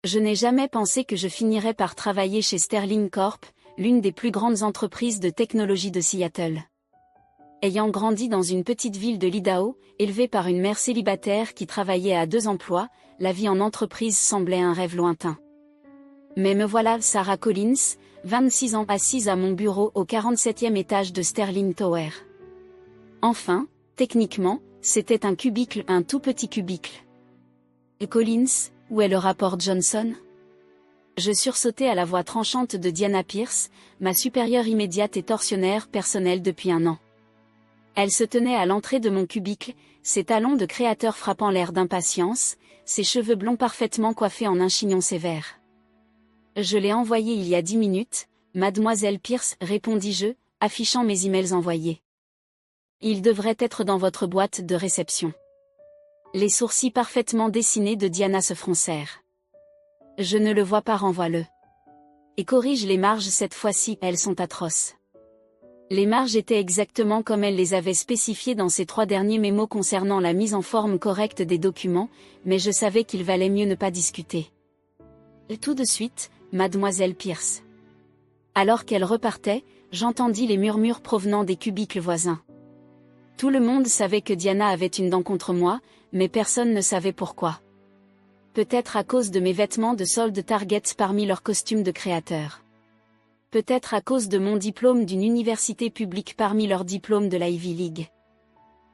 Je n'ai jamais pensé que je finirais par travailler chez Sterling Corp, l'une des plus grandes entreprises de technologie de Seattle. Ayant grandi dans une petite ville de l'Idaho, élevée par une mère célibataire qui travaillait à 2 emplois, la vie en entreprise semblait un rêve lointain. Mais me voilà, Sarah Collins, 26 ans, assise à mon bureau au 47e étage de Sterling Tower. Enfin, techniquement, c'était un cubicle, un tout petit cubicle. Et Collins, où est le rapport Johnson ? Je sursautais à la voix tranchante de Diana Pierce, ma supérieure immédiate et tortionnaire personnelle depuis 1 an. Elle se tenait à l'entrée de mon cubicle, ses talons de créateur frappant l'air d'impatience, ses cheveux blonds parfaitement coiffés en un chignon sévère. Je l'ai envoyé il y a 10 minutes, mademoiselle Pierce, répondis-je, affichant mes emails envoyés. Il devrait être dans votre boîte de réception. Les sourcils parfaitement dessinés de Diana se froncèrent. Je ne le vois pas, renvoie-le. Et corrige les marges cette fois-ci, elles sont atroces. Les marges étaient exactement comme elle les avait spécifiées dans ses 3 derniers mémos concernant la mise en forme correcte des documents, mais je savais qu'il valait mieux ne pas discuter. Et tout de suite, mademoiselle Pierce. Alors qu'elle repartait, j'entendis les murmures provenant des cubicles voisins. Tout le monde savait que Diana avait une dent contre moi, mais personne ne savait pourquoi. Peut-être à cause de mes vêtements de solde Target parmi leurs costumes de créateur. Peut-être à cause de mon diplôme d'une université publique parmi leurs diplômes de la Ivy League.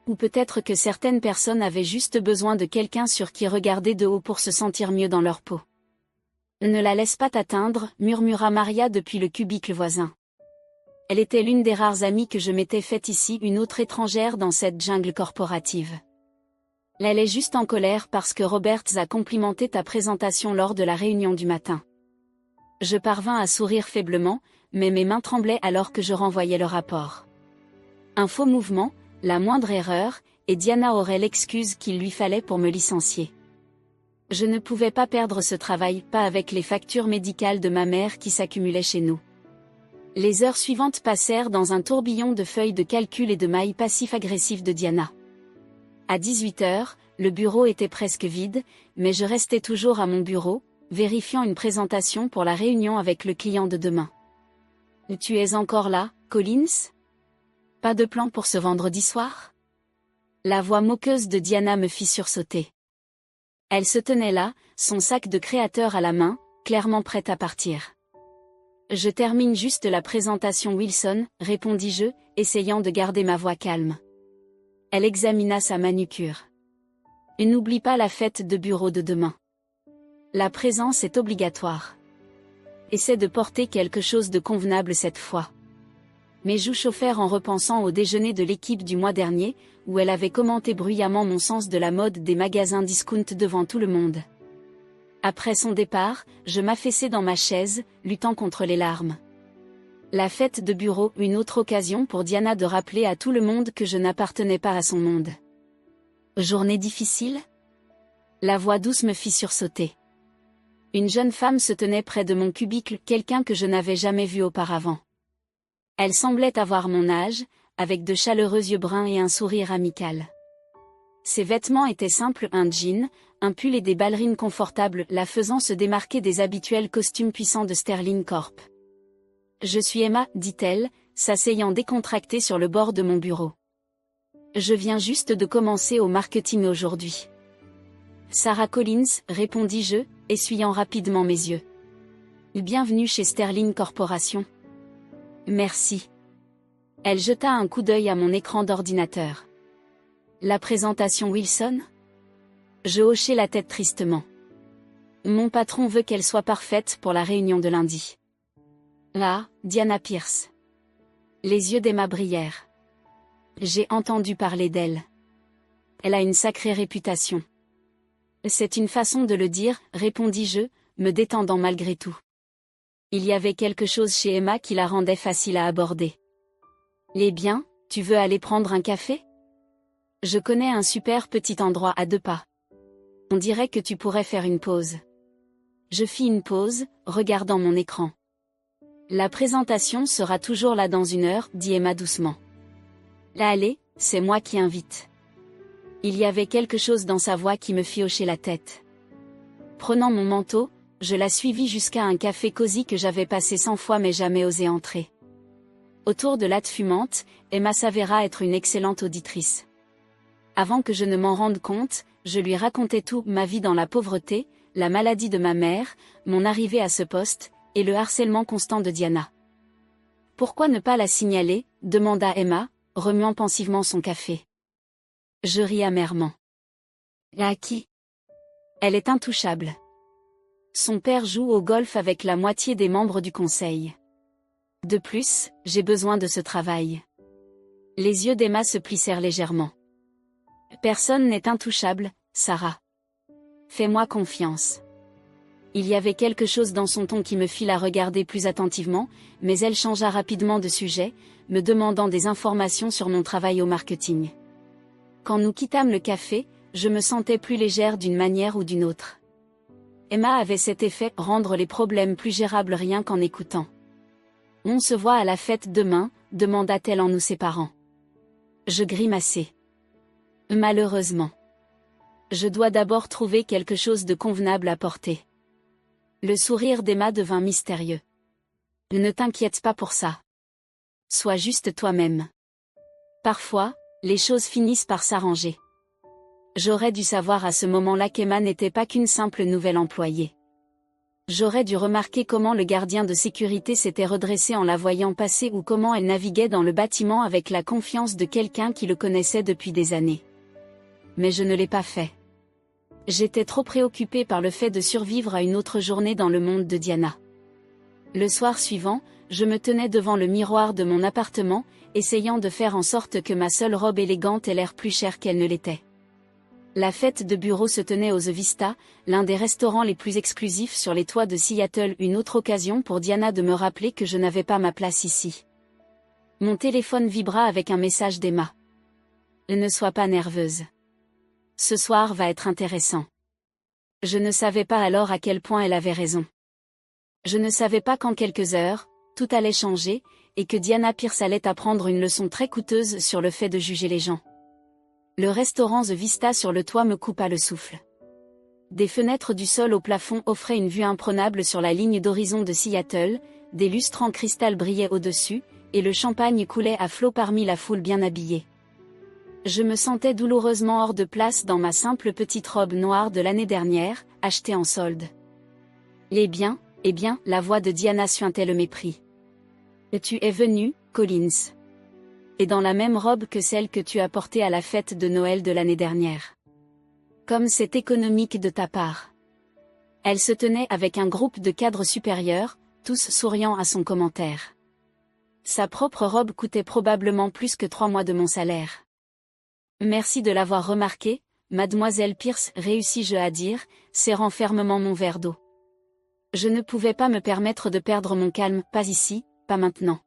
Ou peut-être que certaines personnes avaient juste besoin de quelqu'un sur qui regarder de haut pour se sentir mieux dans leur peau. Ne la laisse pas t'atteindre, murmura Maria depuis le cubicle voisin. Elle était l'une des rares amies que je m'étais faite ici, une autre étrangère dans cette jungle corporative. Elle est juste en colère parce que Roberts a complimenté ta présentation lors de la réunion du matin. Je parvins à sourire faiblement, mais mes mains tremblaient alors que je renvoyais le rapport. Un faux mouvement, la moindre erreur, et Diana aurait l'excuse qu'il lui fallait pour me licencier. Je ne pouvais pas perdre ce travail, pas avec les factures médicales de ma mère qui s'accumulaient chez nous. Les heures suivantes passèrent dans un tourbillon de feuilles de calcul et de mails passifs-agressifs de Diana. À 18h, le bureau était presque vide, mais je restais toujours à mon bureau, vérifiant une présentation pour la réunion avec le client de demain. « Tu es encore là, Collins ? Pas de plan pour ce vendredi soir ?» La voix moqueuse de Diana me fit sursauter. Elle se tenait là, son sac de créateur à la main, clairement prête à partir. « Je termine juste la présentation Wilson, répondis-je, essayant de garder ma voix calme. Elle examina sa manucure. « Et n'oublie pas la fête de bureau de demain. La présence est obligatoire. Essaie de porter quelque chose de convenable cette fois. » Mes joues chauffèrent en repensant au déjeuner de l'équipe du mois dernier, où elle avait commenté bruyamment mon sens de la mode des magasins discount devant tout le monde. Après son départ, je m'affaissai dans ma chaise, luttant contre les larmes. La fête de bureau, une autre occasion pour Diana de rappeler à tout le monde que je n'appartenais pas à son monde. Journée difficile ? La voix douce me fit sursauter. Une jeune femme se tenait près de mon cubicle, quelqu'un que je n'avais jamais vu auparavant. Elle semblait avoir mon âge, avec de chaleureux yeux bruns et un sourire amical. Ses vêtements étaient simples, un jean, un pull et des ballerines confortables, la faisant se démarquer des habituels costumes puissants de Sterling Corp. « Je suis Emma, dit-elle, s'asseyant décontractée sur le bord de mon bureau. Je viens juste de commencer au marketing aujourd'hui. » Sarah Collins, répondis-je, essuyant rapidement mes yeux. « Bienvenue chez Sterling Corporation. » Merci. Elle jeta un coup d'œil à mon écran d'ordinateur. La présentation Wilson ? Je hochai la tête tristement. Mon patron veut qu'elle soit parfaite pour la réunion de lundi. Là, Diana Pierce. Les yeux d'Emma brillèrent. J'ai entendu parler d'elle. Elle a une sacrée réputation. C'est une façon de le dire, répondis-je, me détendant malgré tout. Il y avait quelque chose chez Emma qui la rendait facile à aborder. Eh bien, tu veux aller prendre un café ? Je connais un super petit endroit à 2 pas. On dirait que tu pourrais faire une pause. Je fis une pause, regardant mon écran. La présentation sera toujours là dans 1 heure, dit Emma doucement. Là, allez, c'est moi qui invite. Il y avait quelque chose dans sa voix qui me fit hocher la tête. Prenant mon manteau, je la suivis jusqu'à un café cosy que j'avais passé 100 fois mais jamais osé entrer. Autour de latte fumante, Emma s'avéra être une excellente auditrice. Avant que je ne m'en rende compte, je lui racontais tout, ma vie dans la pauvreté, la maladie de ma mère, mon arrivée à ce poste, et le harcèlement constant de Diana. « Pourquoi ne pas la signaler ?» demanda Emma, remuant pensivement son café. Je ris amèrement. « À qui ? Elle est intouchable. Son père joue au golf avec la moitié des membres du conseil. De plus, j'ai besoin de ce travail. » Les yeux d'Emma se plissèrent légèrement. « Personne n'est intouchable, Sarah. Fais-moi confiance. » Il y avait quelque chose dans son ton qui me fit la regarder plus attentivement, mais elle changea rapidement de sujet, me demandant des informations sur mon travail au marketing. Quand nous quittâmes le café, je me sentais plus légère d'une manière ou d'une autre. Emma avait cet effet, rendre les problèmes plus gérables rien qu'en écoutant. « On se voit à la fête demain ?» demanda-t-elle en nous séparant. Je grimaçai. « Malheureusement. Je dois d'abord trouver quelque chose de convenable à porter. » Le sourire d'Emma devint mystérieux. « Ne t'inquiète pas pour ça. Sois juste toi-même. Parfois, les choses finissent par s'arranger. » J'aurais dû savoir à ce moment-là qu'Emma n'était pas qu'une simple nouvelle employée. J'aurais dû remarquer comment le gardien de sécurité s'était redressé en la voyant passer ou comment elle naviguait dans le bâtiment avec la confiance de quelqu'un qui le connaissait depuis des années. Mais je ne l'ai pas fait. J'étais trop préoccupée par le fait de survivre à une autre journée dans le monde de Diana. Le soir suivant, je me tenais devant le miroir de mon appartement, essayant de faire en sorte que ma seule robe élégante ait l'air plus chère qu'elle ne l'était. La fête de bureau se tenait au The Vista, l'un des restaurants les plus exclusifs sur les toits de Seattle, une autre occasion pour Diana de me rappeler que je n'avais pas ma place ici. Mon téléphone vibra avec un message d'Emma. « Ne sois pas nerveuse. Ce soir va être intéressant. » Je ne savais pas alors à quel point elle avait raison. Je ne savais pas qu'en quelques heures, tout allait changer, et que Diana Pierce allait apprendre une leçon très coûteuse sur le fait de juger les gens. Le restaurant The Vista sur le toit me coupa le souffle. Des fenêtres du sol au plafond offraient une vue imprenable sur la ligne d'horizon de Seattle, des lustres en cristal brillaient au-dessus, et le champagne coulait à flots parmi la foule bien habillée. Je me sentais douloureusement hors de place dans ma simple petite robe noire de l'année dernière, achetée en solde. « Eh bien, la voix de Diana suintait le mépris. « Tu es venu, Collins. Et dans la même robe que celle que tu as portée à la fête de Noël de l'année dernière. Comme c'est économique de ta part. » Elle se tenait avec un groupe de cadres supérieurs, tous souriant à son commentaire. Sa propre robe coûtait probablement plus que 3 mois de mon salaire. « Merci de l'avoir remarqué, mademoiselle Pierce, réussis-je à dire, serrant fermement mon verre d'eau. Je ne pouvais pas me permettre de perdre mon calme, pas ici, pas maintenant.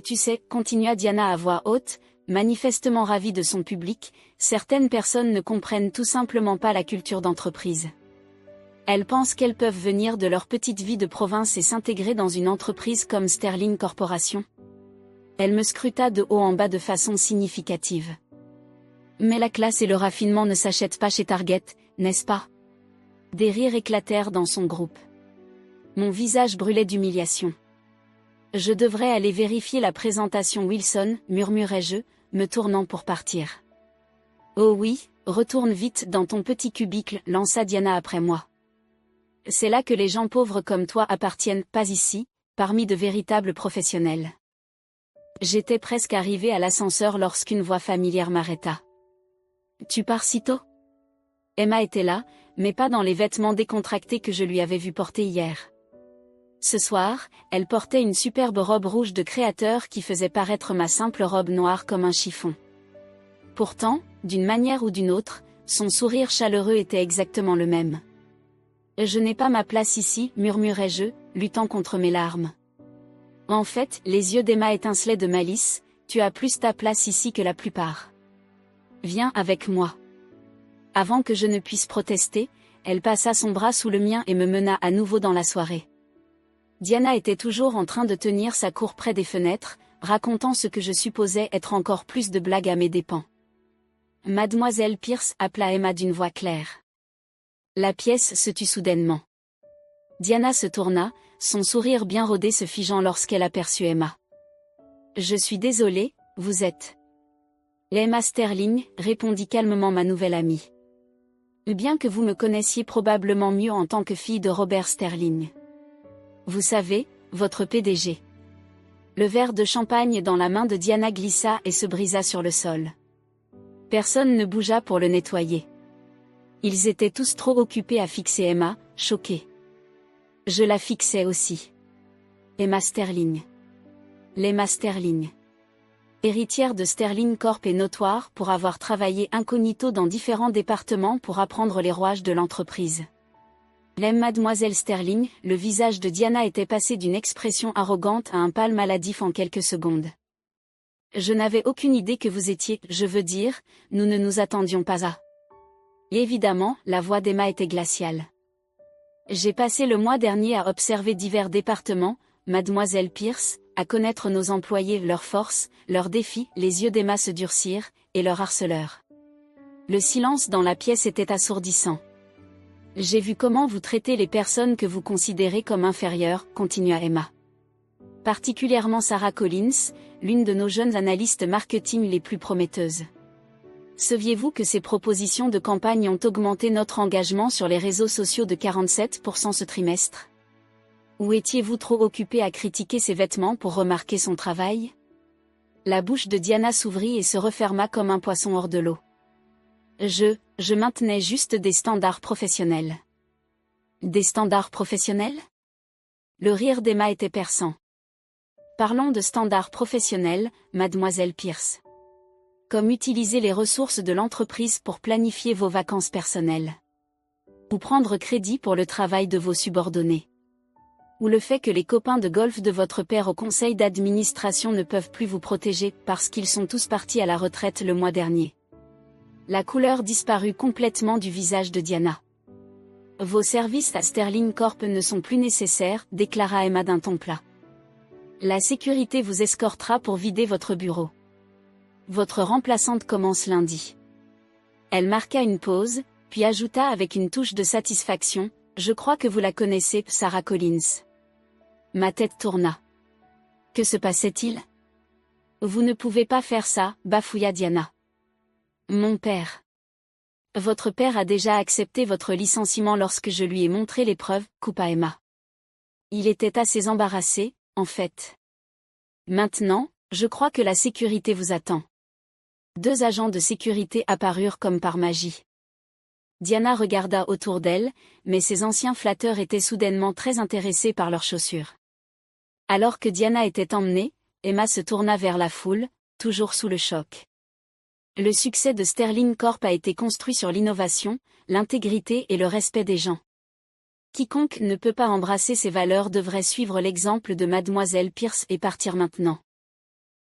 Tu sais, continua Diana à voix haute, manifestement ravie de son public, certaines personnes ne comprennent tout simplement pas la culture d'entreprise. Elles pensent qu'elles peuvent venir de leur petite vie de province et s'intégrer dans une entreprise comme Sterling Corporation. Elle me scruta de haut en bas de façon significative. Mais la classe et le raffinement ne s'achètent pas chez Target, n'est-ce pas? Des rires éclatèrent dans son groupe. Mon visage brûlait d'humiliation. Je devrais aller vérifier la présentation Wilson, murmurai-je, me tournant pour partir. Oh oui, retourne vite dans ton petit cubicle, lança Diana après moi. C'est là que les gens pauvres comme toi appartiennent, pas ici, parmi de véritables professionnels. J'étais presque arrivée à l'ascenseur lorsqu'une voix familière m'arrêta. Tu pars si tôt? Emma était là, mais pas dans les vêtements décontractés que je lui avais vu porter hier. Ce soir, elle portait une superbe robe rouge de créateur qui faisait paraître ma simple robe noire comme un chiffon. Pourtant, d'une manière ou d'une autre, son sourire chaleureux était exactement le même. « Je n'ai pas ma place ici, murmurai-je, luttant contre mes larmes. En fait, les yeux d'Emma étincelaient de malice, tu as plus ta place ici que la plupart. Viens avec moi. » Avant que je ne puisse protester, elle passa son bras sous le mien et me mena à nouveau dans la soirée. Diana était toujours en train de tenir sa cour près des fenêtres, racontant ce que je supposais être encore plus de blagues à mes dépens. Mademoiselle Pierce, appela Emma d'une voix claire. La pièce se tut soudainement. Diana se tourna, son sourire bien rodé se figeant lorsqu'elle aperçut Emma. « Je suis désolée, vous êtes... » Emma Sterling, répondit calmement ma nouvelle amie. « Bien que vous me connaissiez probablement mieux en tant que fille de Robert Sterling. Vous savez, votre PDG. » Le verre de champagne dans la main de Diana glissa et se brisa sur le sol. Personne ne bougea pour le nettoyer. Ils étaient tous trop occupés à fixer Emma, choquée. Je la fixais aussi. Emma Sterling. L'Emma Sterling. Héritière de Sterling Corp est notoire pour avoir travaillé incognito dans différents départements pour apprendre les rouages de l'entreprise. Mademoiselle Sterling, le visage de Diana était passé d'une expression arrogante à un pâle maladif en quelques secondes. Je n'avais aucune idée que vous étiez, je veux dire, nous ne nous attendions pas à. Et évidemment, la voix d'Emma était glaciale. J'ai passé le mois dernier à observer divers départements, Mademoiselle Pierce, à connaître nos employés, leurs forces, leurs défis, les yeux d'Emma se durcirent, et leurs harceleurs. Le silence dans la pièce était assourdissant. J'ai vu comment vous traitez les personnes que vous considérez comme inférieures, continua Emma. Particulièrement Sarah Collins, l'une de nos jeunes analystes marketing les plus prometteuses. Saviez-vous que ces propositions de campagne ont augmenté notre engagement sur les réseaux sociaux de 47% ce trimestre? Ou étiez-vous trop occupé à critiquer ses vêtements pour remarquer son travail? La bouche de Diana s'ouvrit et se referma comme un poisson hors de l'eau. Je maintenais juste des standards professionnels. Des standards professionnels? Le rire d'Emma était perçant. Parlons de standards professionnels, Mademoiselle Pierce. Comme utiliser les ressources de l'entreprise pour planifier vos vacances personnelles. Ou prendre crédit pour le travail de vos subordonnés. Ou le fait que les copains de golf de votre père au conseil d'administration ne peuvent plus vous protéger parce qu'ils sont tous partis à la retraite le mois dernier. La couleur disparut complètement du visage de Diana. Vos services à Sterling Corp ne sont plus nécessaires, déclara Emma d'un ton plat. La sécurité vous escortera pour vider votre bureau. Votre remplaçante commence lundi. Elle marqua une pause, puis ajouta avec une touche de satisfaction, je crois que vous la connaissez, Sarah Collins. Ma tête tourna. Que se passait-il? Vous ne pouvez pas faire ça, bafouilla Diana. Mon père. Votre père a déjà accepté votre licenciement lorsque je lui ai montré les preuves, coupa Emma. Il était assez embarrassé, en fait. Maintenant, je crois que la sécurité vous attend. 2 agents de sécurité apparurent comme par magie. Diana regarda autour d'elle, mais ses anciens flatteurs étaient soudainement très intéressés par leurs chaussures. Alors que Diana était emmenée, Emma se tourna vers la foule, toujours sous le choc. Le succès de Sterling Corp a été construit sur l'innovation, l'intégrité et le respect des gens. Quiconque ne peut pas embrasser ces valeurs devrait suivre l'exemple de Mademoiselle Pierce et partir maintenant.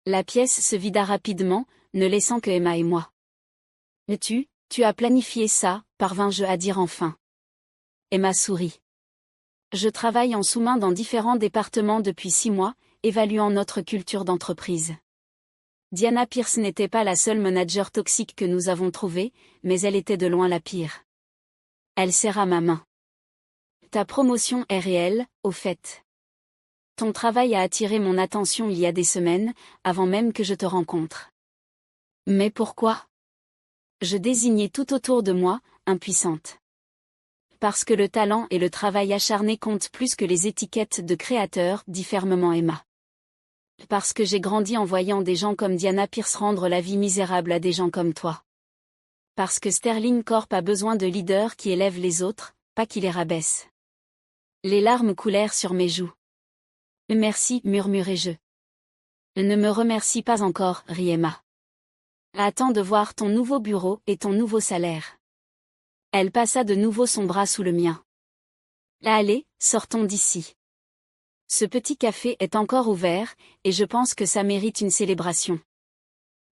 La pièce se vida rapidement, ne laissant que Emma et moi. Tu as planifié ça, parvins-je à dire enfin. Emma sourit. Je travaille en sous-main dans différents départements depuis 6 mois, évaluant notre culture d'entreprise. Diana Pierce n'était pas la seule manager toxique que nous avons trouvée, mais elle était de loin la pire. Elle serra ma main. Ta promotion est réelle, au fait. Ton travail a attiré mon attention il y a des semaines, avant même que je te rencontre. Mais pourquoi? Je désignais tout autour de moi, impuissante. Parce que le talent et le travail acharné comptent plus que les étiquettes de créateur, dit fermement Emma. Parce que j'ai grandi en voyant des gens comme Diana Pierce rendre la vie misérable à des gens comme toi. Parce que Sterling Corp a besoin de leaders qui élèvent les autres, pas qui les rabaissent. Les larmes coulèrent sur mes joues. Merci, murmurai-je. Ne me remercie pas encore, rit Emma. Attends de voir ton nouveau bureau et ton nouveau salaire. Elle passa de nouveau son bras sous le mien. Allez, sortons d'ici. Ce petit café est encore ouvert, et je pense que ça mérite une célébration.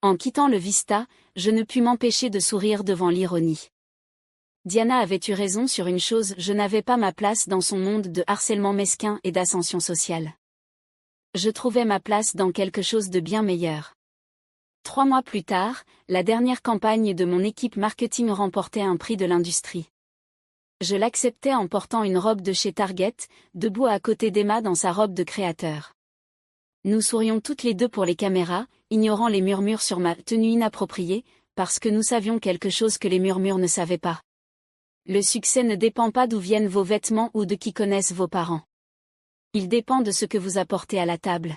En quittant le Vista, je ne pus m'empêcher de sourire devant l'ironie. Diana avait eu raison sur une chose, je n'avais pas ma place dans son monde de harcèlement mesquin et d'ascension sociale. Je trouvais ma place dans quelque chose de bien meilleur. 3 mois plus tard, la dernière campagne de mon équipe marketing remportait un prix de l'industrie. Je l'acceptais en portant une robe de chez Target, debout à côté d'Emma dans sa robe de créateur. Nous sourions toutes les deux pour les caméras, ignorant les murmures sur ma tenue inappropriée, parce que nous savions quelque chose que les murmures ne savaient pas. Le succès ne dépend pas d'où viennent vos vêtements ou de qui connaissent vos parents. Il dépend de ce que vous apportez à la table.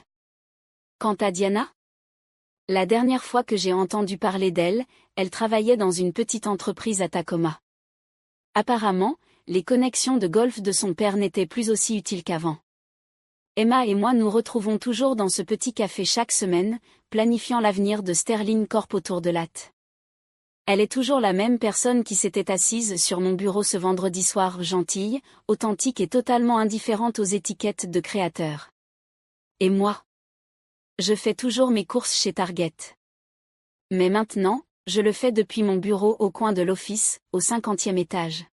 Quant à Diana? La dernière fois que j'ai entendu parler d'elle, elle travaillait dans une petite entreprise à Tacoma. Apparemment, les connexions de golf de son père n'étaient plus aussi utiles qu'avant. Emma et moi nous retrouvons toujours dans ce petit café chaque semaine, planifiant l'avenir de Sterling Corp autour de latte. Elle est toujours la même personne qui s'était assise sur mon bureau ce vendredi soir, gentille, authentique et totalement indifférente aux étiquettes de créateur. Et moi? Je fais toujours mes courses chez Target. Mais maintenant, je le fais depuis mon bureau au coin de l'office, au 50e étage.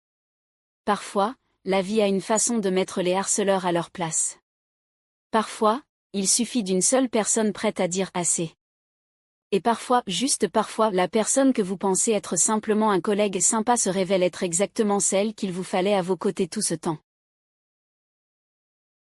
Parfois, la vie a une façon de mettre les harceleurs à leur place. Parfois, il suffit d'une seule personne prête à dire assez. Et parfois, juste parfois, la personne que vous pensez être simplement un collègue sympa se révèle être exactement celle qu'il vous fallait à vos côtés tout ce temps.